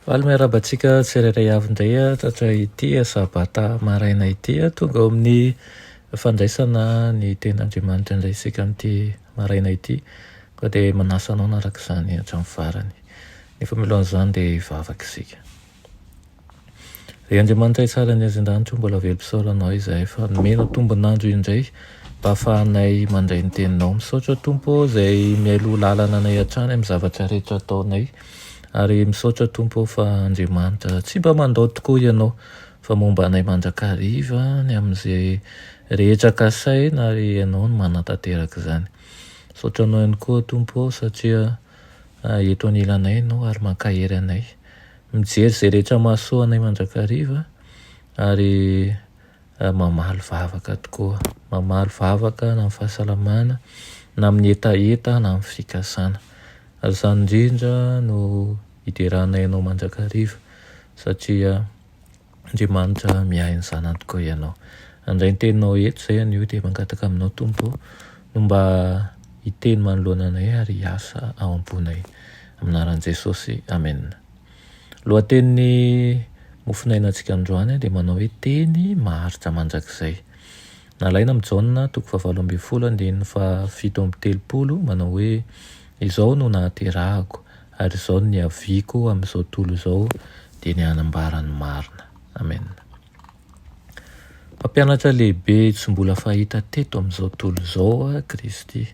Valy miarabantsika tsirairay avy indray tratra ity sabata maraina ity tonga ao amin'ny fandraisana ny ten'Andriamanitra indray isika amin'ity maraina ity ka dia manasa anao naraka izany hatramin'ny farany. Nefa mialohan'izany dia hivavaka isika. Ry Andriamanitra tsara ny azin-danitra mbola velom-pisaoranao izahay fa nomena tombon'andro indray mba ahafahanay mandray ny teninao. Misaotra Tompo izay mialoha lalana anay hatrany amin'ny zavatra rehetra ataonay. Ary misaotra Tompo fa Andriamanitra tsy mba mandao tokoa ianao fa momba anay mandrakariva ny amin'izay rehetra kasaina ary ianao no manatanteraka izany. Misaotra anao ihany koa Tompo satria eto anilanay ianao ary mankahery anay. Mijery izay rehetra mahasoa anay mandrakariva ary mamaly vavaka tokoa. Mamaly vavaka na amin'ny fahasalamana na amin'ny etaeta na amin'ny fikasana. Ary izany indrindra no hideranay ianao mandrakariva satria Andriamanitra miahy ny zanany tokoa ianao. Andray ny teninao eto izay anio dia mangataka aminao Tompo no mba hiteny manoloana anay ary hiasa ao am-ponay. Amin'ny anaran'i Jesosy, amen. Lohatenin'ny mofinainantsika androany dia manao hoe teny maharitra mandrakizay. Nalaina amin'ny Jaona 7:7-7:30 manao hoe izao no nahaterahako ary izao no niaviako amin'izao tontolo izao dia ny hanambarany marina. Amen. Mpampianatra lehibe tsy mbola fahita teto amin'izao tontolo izao Kristy.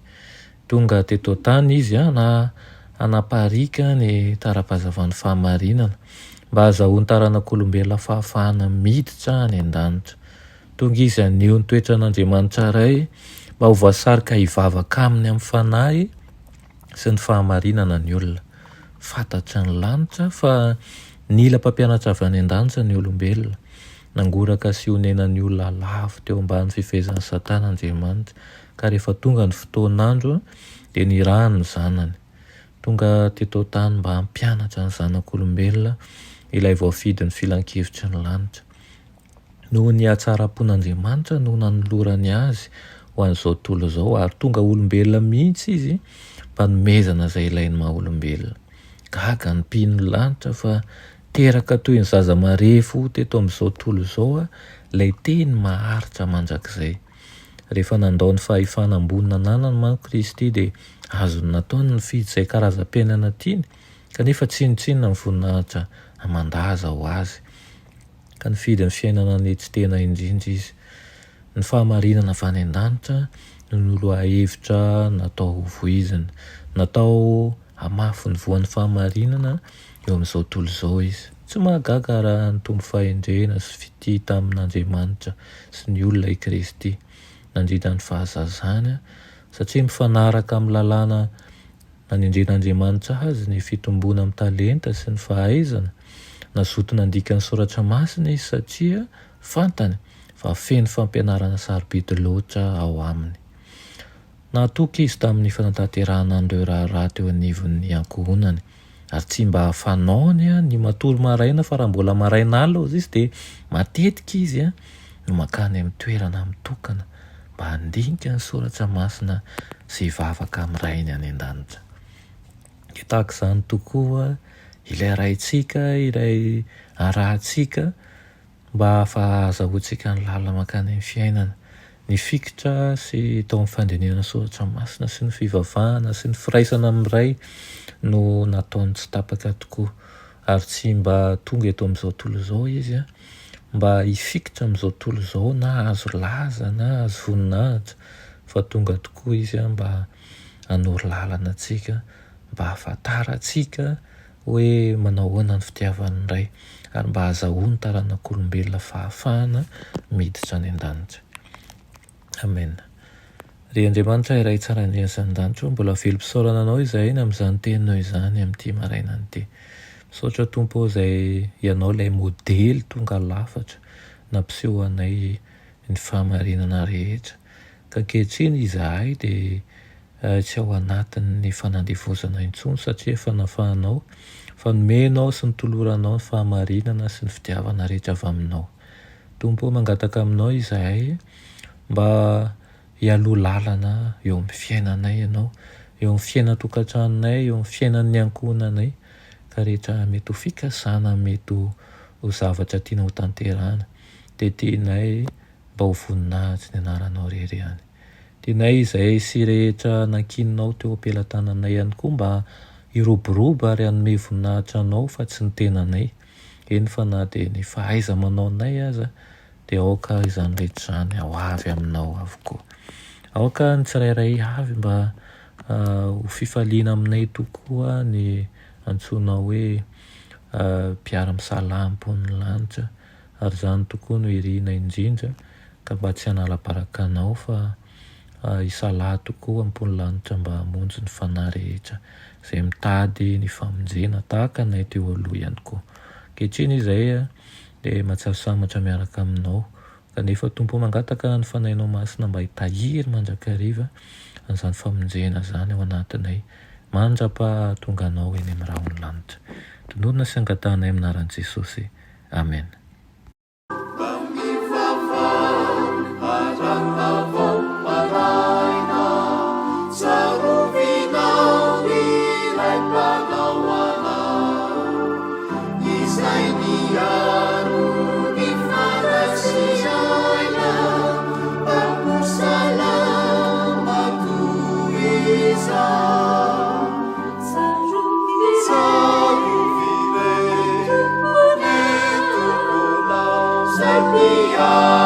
Tonga teto tany izy na hanaparika ny tara-pahazavan'ny fahamarinana mba hahazoany taranak'olombelona fahafahana miditra any an-danitra. Tonga izy anio ny toetra an'Andriamanitra iray mba ho voasarika hivavaka aminy amin'ny fanahy sy ny fahamarinana ny olona. Fantatra ny lanitra fa nila mpampianatra avy any an-danitra ny olombelona. Nangoraka sy honenan'ny olona lafo teo ambany fifehezan'ny Satana Andriamanitra. Ka rehefa tonga ny fotoan'andro dia nirahany ny zanany. Tonga teto tany mba hampianatra ny zanak'olombelona ilay voafidin'ny filan-kevitry ny lanitra. Noho ny hatsara-pon'Andriamanitra no nanolorany azy ho an'izao tontolo izao ary tonga olombelona mihitsy izy mba nomezana izay ilain'ny maha-olombelona. Gaga ny mpino lanitra fa teraka toy ny zaza marefo teto amin'izao tontolo izao ilay teny maharitra mandrakizay. Rehefa nandao ny fahefana ambony nananany manko Kristy dia azony nataony nifidy izay karazam-piainana tiany kanefa tsinotsinona ny voninahitra hamandaza ho azy. Ka nifidy ny fiainana ny tsy tena indrindra izy. Ny fahamarinana avy any an-danitra no loha-hevitra natao voizina. Natao hamafy ny voan'ny fahamarinana eo amin'izao tontolo izao izy. Tsy mahagaga raha ny tombo fahendrena sy fity tamin'Andriamanitra sy ny olona i Kristy nandritra ny fahazazany satria mifanaraka amin'ny lalàna nanendren'Andriamanitra azy ny fitombona amin'ny talenta sy ny fahaizana. Nazoto nandika ny soratra masina izy satria fantany fa feno fampianarana sarobidy loatra ao aminy. Nahatoky izy tamin'ny fanatanterahana an'ireo raharaha teo anivon'ny ankohonany ary tsy mba fanaony ny matory maraina fa raha mbola maraina alina izy dia matetika izy no makany amin'ny toerana mitokana mba handinika ny soratra masina sy hivavaka amin'ny rainy any an-danitra. Tahaka izany tokoa ilay raintsika ilay arahantsika mba ahazahoantsika ny lalina makany amin'ny fiainana. Ny fikitra sy tao amin'ny fandinihana soratra masina sy ny fivavahana sy ny firaisana amin'iray no nataony tsy tapaka tokoa ary tsy mba tonga eto amin'izao tontolo izao izy mba hifikitra amin'izao tontolo izao na azo laza na azo voninahitra fa tonga tokoa izy mba hanoro lalana antsika mba hahafantarantsika hoe manao ahoana ny fitiavan'ny iray ary mba hahazahoany taranak'olombelona fahafahana miditra any an-danitra. Amen. Ry Andriamanitra iray tsara ny asan-danitra mbola velom-pisaorana anao izahay amin'izany teninao izany amin'ity marainany ity. Misaotra Tompo izay ianao ilay modely tonga lafatra nampiseho anay ny fahamarinana rehetra. Ka ankehitriny izahay dia tsy ao anatin'ny fanandevozana intsony satria efa nafahanao fa nomenao sy nitoloranao ny fahamarinana sy ny fitiavana rehetra avy aminao. Tompo mangataka aminao izahay mba hialoha lalana eo amin'ny fiainanay ianao, eo amin'ny fiainan-tokantranonay, eo amin'ny fiainan'ny ankohonanay, ka rehetra mety ho fikasana, mety ho zavatra tiana ho tanterahana, dia tianay mba ho voninahitsy ny anaranao rery ihany. Tianay izay sy rehetra nankininao teo am-pelantananay ihany koa mba hiroborobo ary hanome voninahitra anao fa tsy ny tenanay. Eny fa na dia ny fahaiza-manaonay aza dia aoka izany rehetra izany ao avy aminao avokoa. Aoka ny tsirairay avy mba ho fifaliana aminay tokoa ny antsoinao hoe mpiara-misalampon'ny lanitra, ary izany tokoa no iriana indrindra, ka mba tsy hanala-baraka anao fa hisalaha tokoa ampony lanitra mba hamonjy ny fanahy rehetra izay mitady ny famonjena tahaka nay teo aloha ihany koa. Ankehitriny izay dia mahatsiaro sambatra miaraka aminao, kanefa Tompo mangataka ny fanahinao masina mba hitahiry mandrakariva an'izany famonjena izany ao anatinay, mandrapahatonga anao eny amin'ny rahon'ny lanitra. Tondrona sy angatanay amin'ny anaran'i Jesosy. Amen. Savior.